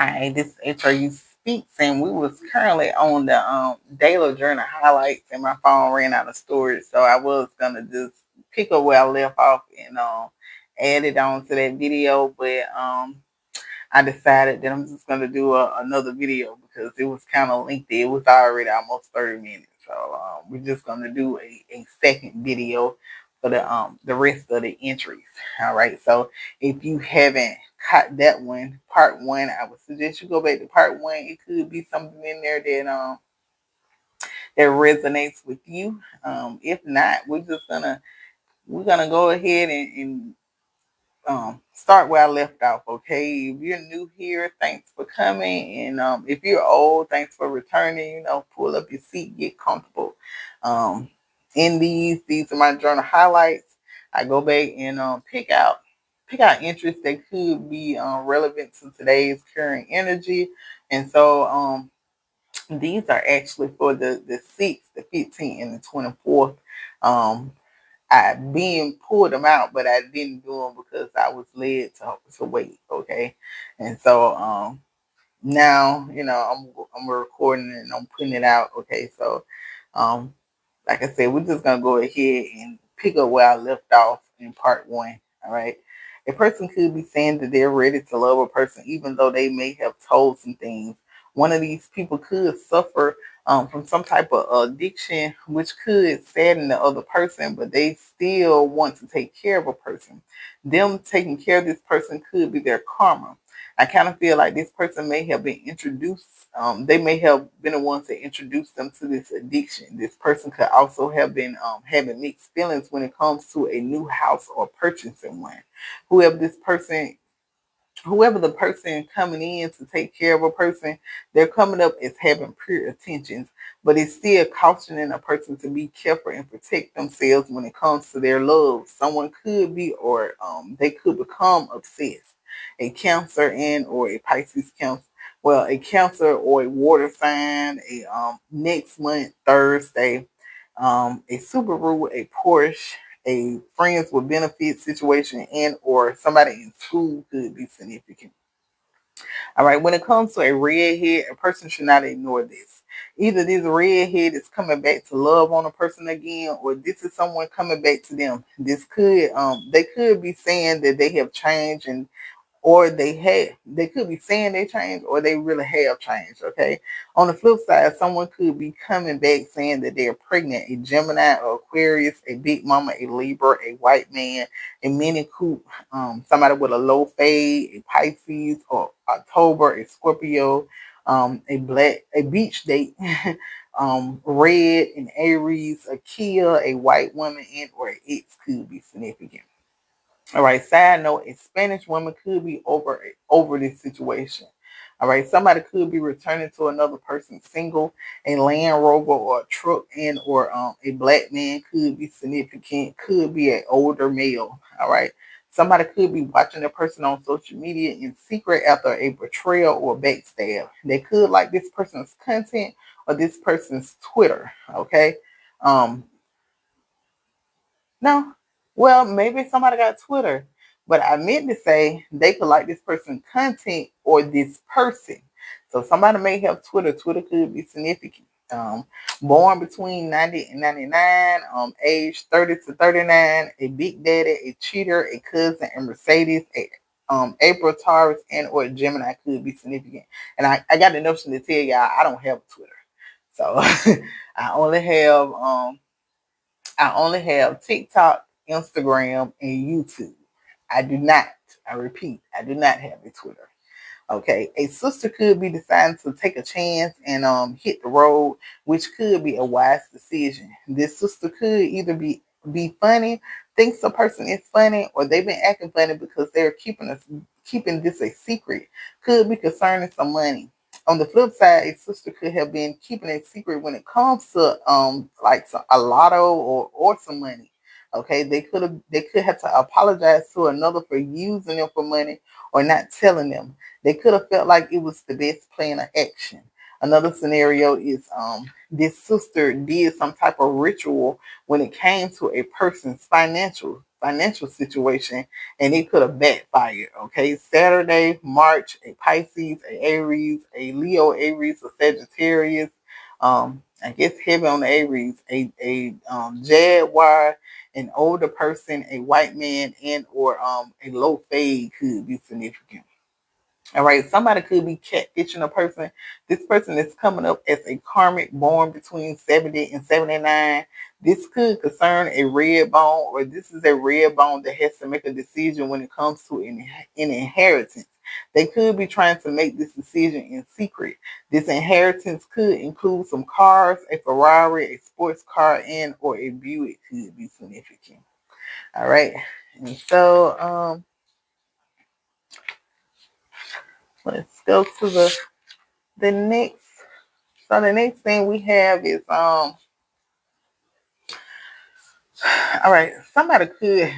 Hi, this is HRU Speaks, and we was currently on the daily journal highlights, and my phone ran out of storage, so I was gonna just pick up where I left off and add it on to that video, but I decided that I'm just gonna do another video because it was kind of lengthy. It was already almost 30 minutes, so we're just gonna do a second video for the rest of the entries. All right, so if you haven't caught that one, part one, I would suggest you go back to part one. It could be something in there that resonates with you. If not, we're gonna go ahead and start where I left off. Okay, if you're new here, thanks for coming, and if you're old, thanks for returning. Pull up your seat, get comfortable. Um, in these are my journal highlights. I go back and pick out interests that could be relevant to today's current energy, and so these are actually for the 6th, the 15th, and the 24th. I being pulled them out, but I didn't do them because I was led to wait. Okay, and so now I'm recording and I'm putting it out. Okay, so um like I said, we're just gonna go ahead and pick up where I left off in part one. All right. A person could be saying that they're ready to love a person, even though they may have told some things. One of these people could suffer from some type of addiction, which could sadden the other person, but they still want to take care of a person. Them taking care of this person could be their karma. I kind of feel like this person may have been introduced. They may have been the ones that introduced them to this addiction. This person could also have been having mixed feelings when it comes to a new house or purchasing one. Whoever this person Whoever the person coming in to take care of a person, they're coming up as having pure intentions, but it's still cautioning a person to be careful and protect themselves when it comes to their love. Someone could be, or they could become obsessed. A Cancer and or a Pisces Cancer. Well, a Cancer or a water sign, a next month Thursday, a Subaru, a Porsche, a friends with benefits situation, and or somebody in school could be significant. All right, when it comes to a redhead, a person should not ignore this. Either this redhead is coming back to love on a person again, or this is someone coming back to them. This could they could be saying that they have changed, and or they could be saying they changed, or they really have changed. Okay, on the flip side, someone could be coming back saying that they're pregnant. A Gemini or Aquarius, a big mama, a Libra, a white man, a mini coupe, somebody with a low fade, a Pisces or October, a Scorpio, a beach date, red, an Aries, a Kia, a white woman, and or an ex could be significant. All right. Side note: a Spanish woman could be over this situation. All right. Somebody could be returning to another person single. A Land Rover or a truck, and or a black man could be significant. Could be an older male. All right. Somebody could be watching a person on social media in secret after a betrayal or backstab. They could like this person's content or this person's Twitter. Okay. Um, no. Well, maybe somebody got Twitter, but I meant to say they could like this person's content or this person. So somebody may have Twitter. Twitter could be significant. Born between 90 and 99, age 30 to 39, a big daddy, a cheater, a cousin, and Mercedes, April, Taurus, and or Gemini could be significant. And I got the notion to tell y'all I don't have Twitter. So I only have TikTok, Instagram, and YouTube. I do not, I repeat, I do not have a Twitter. Okay, a sister could be deciding to take a chance and hit the road, which could be a wise decision. This sister could either be funny, thinks the person is funny, or they've been acting funny because they're keeping this a secret. Could be concerning some money. On the flip side, a sister could have been keeping a secret when it comes to a lotto or some money. Okay, they could have to apologize to another for using them for money or not telling them. They could have felt like it was the best plan of action. Another scenario is this sister did some type of ritual when it came to a person's financial. financial situation, and it could have backfired. Okay, Saturday, March, a Pisces, a Aries, a Leo, Aries, a Sagittarius. I guess heavy on the Aries, a Jaguar, an older person, a white man, and or a low fade could be significant. All right, somebody could be catfishing a person. This person is coming up as a karmic born between 70 and 79. This could concern a red bone, or this is a red bone that has to make a decision when it comes to an inheritance. They could be trying to make this decision in secret. This inheritance could include some cars, a Ferrari, a sports car, and or a Buick could be significant. All right. And so let's go to the next. So the next thing we have is all right, somebody could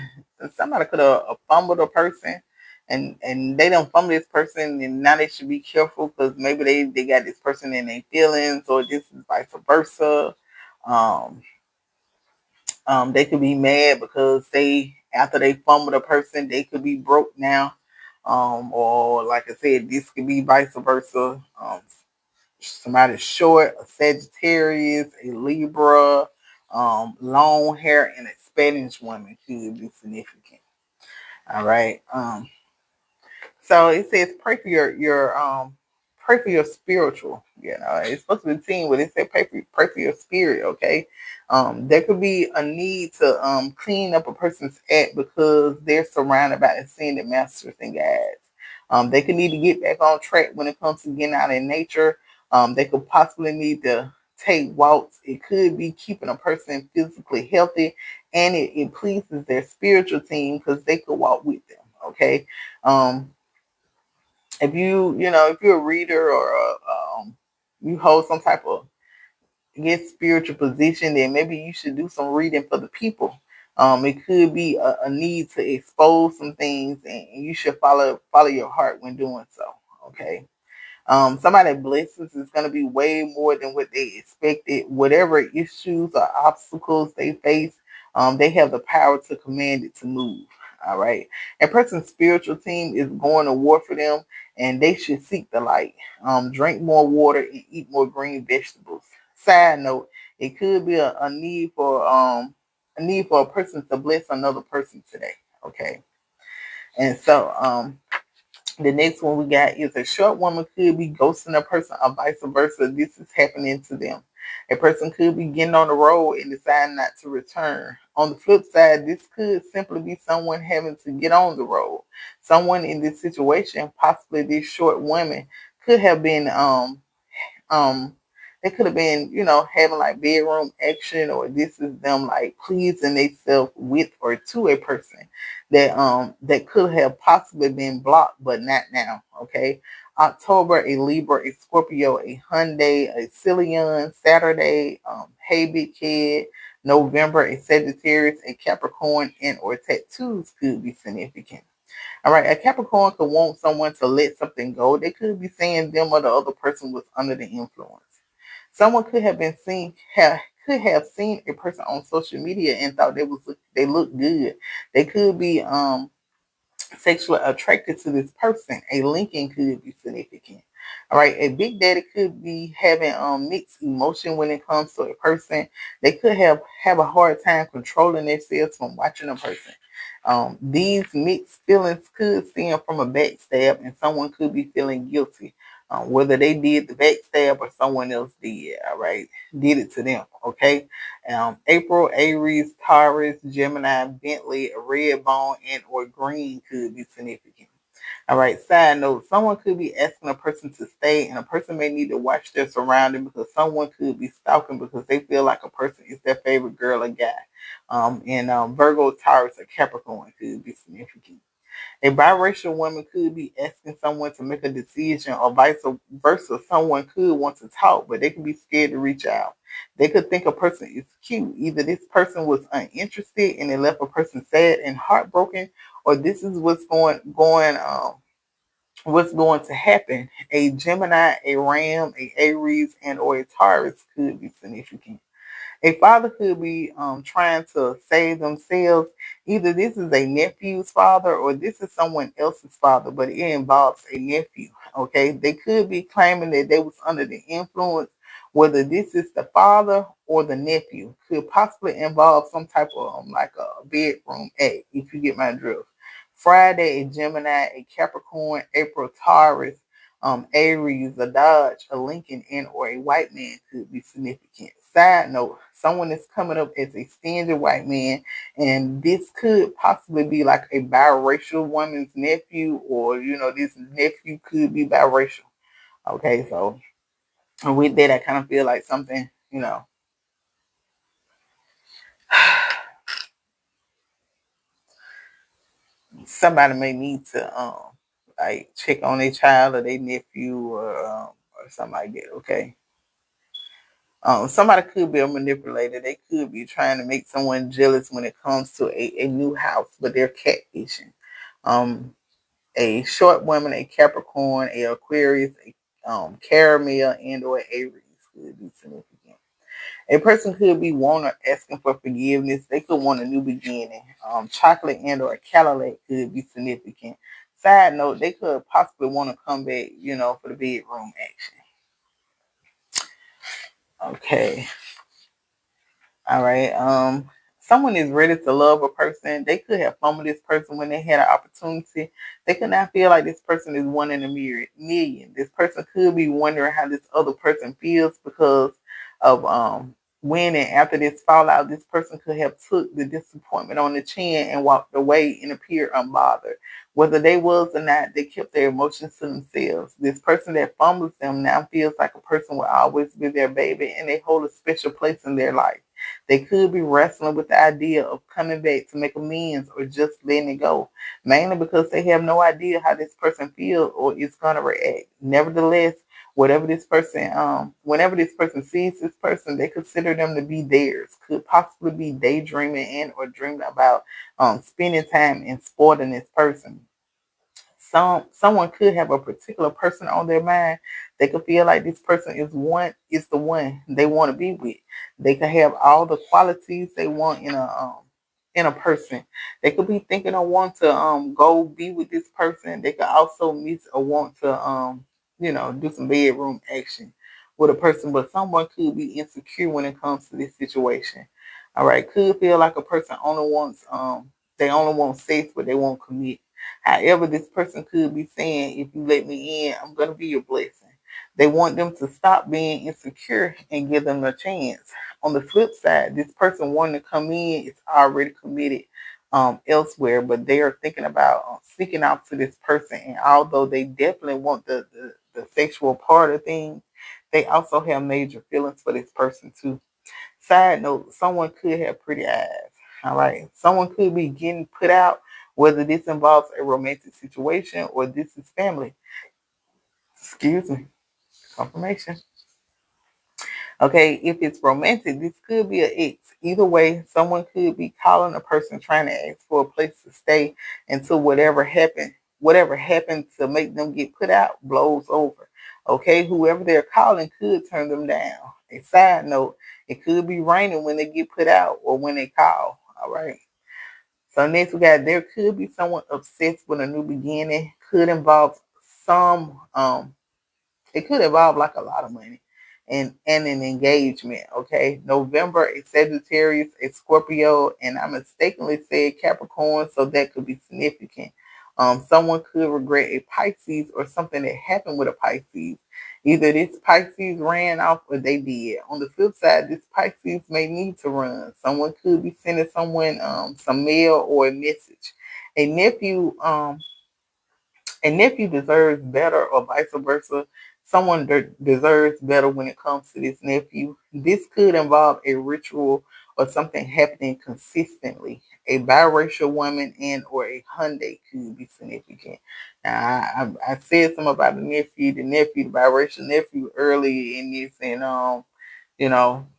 have fumbled a person, and they don't fumble this person, and now they should be careful because maybe they got this person in their feelings, or this is vice versa. Um, they could be mad because they after they fumbled a person, they could be broke now. Or like I said, this could be vice versa. Somebody short, a Sagittarius, a Libra, long hair, and a Spanish woman could be significant. All right. So it says pray for your spiritual. You know, it's supposed to be team, but it said pray for your spirit. Okay. There could be a need to clean up a person's act because they're surrounded by ascended masters and guides. They could need to get back on track when it comes to getting out in nature. They could possibly need to take walks. It could be keeping a person physically healthy, and it pleases their spiritual team because they could walk with them. Okay. Um, if if you're a reader or you hold some type of get spiritual position, then maybe you should do some reading for the people. It could be a need to expose some things, and you should follow your heart when doing so. Okay. Somebody blessings is going to be way more than what they expected. Whatever issues or obstacles they face, they have the power to command it to move. All right. A person's spiritual team is going to war for them, and they should seek the light. Drink more water and eat more green vegetables. Side note: it could be a need for a person to bless another person today. Okay. And so the next one we got is a short woman could be ghosting a person or vice versa. This is happening to them. A person could be getting on the road and decide not to return. On the flip side, this could simply be someone having to get on the road. Someone in this situation, possibly this short woman, could have been um they could have been, having like bedroom action, or this is them like pleasing themselves with or to a person that could have possibly been blocked, but not now. Okay. October, a Libra, a Scorpio, a Hyundai, a Cillian, Saturday, Hey Big Kid, November, a Sagittarius, a Capricorn, and or tattoos could be significant. All right, a Capricorn could want someone to let something go. They could be saying them or the other person was under the influence. Someone could have seen a person on social media and thought they looked good. They could be sexually attracted to this person. A linking could be significant. All right, a big daddy could be having mixed emotion when it comes to a person. They could have a hard time controlling themselves from watching a person. These mixed feelings could stem from a backstab, and someone could be feeling guilty, whether they did the backstab or someone else did. All right, did it to them. Okay. April, Aries, Taurus, Gemini, Bentley, a red bone, and or green could be significant. All right, side note, someone could be asking a person to stay, and a person may need to watch their surroundings because someone could be stalking because they feel like a person is their favorite girl or guy. And Virgo, Taurus, or Capricorn could be significant. A biracial woman could be asking someone to make a decision, or vice versa. Someone could want to talk, but they could be scared to reach out. They could think a person is cute. Either this person was uninterested and it left a person sad and heartbroken, or this is what's going to happen. A Gemini, a Ram, a Aries, and or a Taurus could be significant. A father could be trying to save themselves, Either this is a nephew's father or this is someone else's father, but it involves a nephew. Okay, they could be claiming that they was under the influence. Whether this is the father or the nephew could possibly involve some type of like a bedroom act, if you get my drift. Friday, a Gemini, a Capricorn, April, Taurus, Aries, a Dodge, a Lincoln, and or a white man could be significant. Side note, someone is coming up as a stingy white man, and this could possibly be like a biracial woman's nephew, or this nephew could be biracial. Okay, so with that, I kind of feel like something, somebody may need to like check on their child or their nephew or something like that. Okay. Somebody could be a manipulator. They could be trying to make someone jealous when it comes to a new house, but they're catfishing. Um, a short woman, a Capricorn, a Aquarius, a Caramel, and or Aries could be significant. A person could be wanting or asking for forgiveness. They could want a new beginning. Chocolate and or a Cadillac could be significant. Side note, they could possibly want to come back, for the bedroom action. Okay. All right. Someone is ready to love a person. They could have fun with this person when they had an opportunity. They could not feel like this person is one in a million. This person could be wondering how this other person feels because of when and after this fallout, this person could have took the disappointment on the chin and walked away and appeared unbothered. Whether they was or not, they kept their emotions to themselves. This person that fumbles them now feels like a person will always be their baby and they hold a special place in their life. They could be wrestling with the idea of coming back to make amends or just letting it go, mainly because they have no idea how this person feels or is going to react. Nevertheless, whenever this person sees this person, they consider them to be theirs. Could possibly be daydreaming and or dreaming about spending time and sporting this person. Someone could have a particular person on their mind. They could feel like this person is the one they want to be with. They could have all the qualities they want in a person. They could be thinking or want to go be with this person. They could also miss or want to do some bedroom action with a person, but someone could be insecure when it comes to this situation. All right, could feel like a person only wants they only want sex but they won't commit. However, this person could be saying, if you let me in, I'm going to be your blessing. They want them to stop being insecure and give them a chance. On the flip side, this person wanting to come in is already committed elsewhere, but they are thinking about seeking out to this person. And although they definitely want the sexual part of things, they also have major feelings for this person too. Side note, someone could have pretty eyes. All right. Someone could be getting put out, whether this involves a romantic situation or this is family. Excuse me. Confirmation. Okay, if it's romantic, this could be an ex. Either way, someone could be calling a person trying to ask for a place to stay until whatever happened to make them get put out blows over. Okay, whoever they're calling could turn them down. A side note, it could be raining when they get put out or when they call. All right. So next we got there could be someone obsessed with a new beginning. Could involve some it could involve like a lot of money and an engagement. Okay. November, a Sagittarius, a Scorpio, and I mistakenly said Capricorn, so that could be significant. Someone could regret a Pisces or something that happened with a Pisces. Either this Pisces ran off or they did. On the flip side, this Pisces may need to run. Someone could be sending someone some mail or a message. A nephew deserves better or vice versa. Someone deserves better when it comes to this nephew. This could involve a ritual or something happening consistently. A biracial woman and or a Hyundai could be significant. Now, I said something about the biracial nephew early in this, and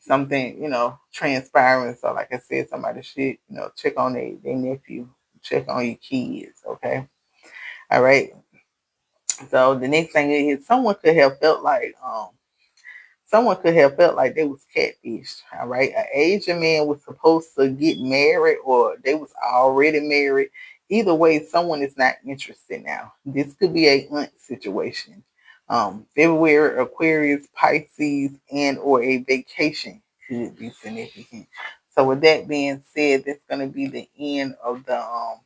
something, transpiring. So, like I said, somebody should, check on their nephew, check on your kids. Okay, all right. So the next thing is someone could have felt like someone could have felt like they was catfished. All right, an Asian man was supposed to get married, or they was already married. Either way, someone is not interested now. This could be a aunt situation. February, Aquarius, Pisces, and or a vacation could be significant. So with that being said, that's going to be the end of the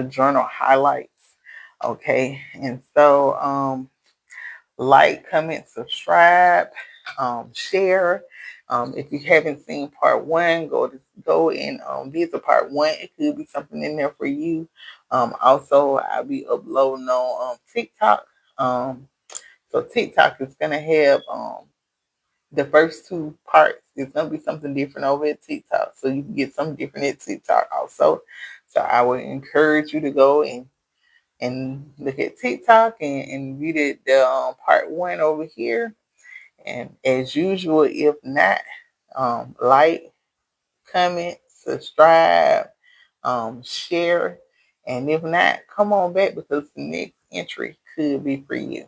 journal highlights. Okay, and so like, comment, subscribe, share. If you haven't seen part one, go and visit part one. It could be something in there for you. Also, I'll be uploading on TikTok. So TikTok is gonna have the first two parts. It's gonna be something different over at TikTok, so you can get something different at TikTok also. So I would encourage you to go and look at TikTok and read it the part one over here. And as usual, if not, like, comment, subscribe, share, and if not, come on back because the next entry could be for you.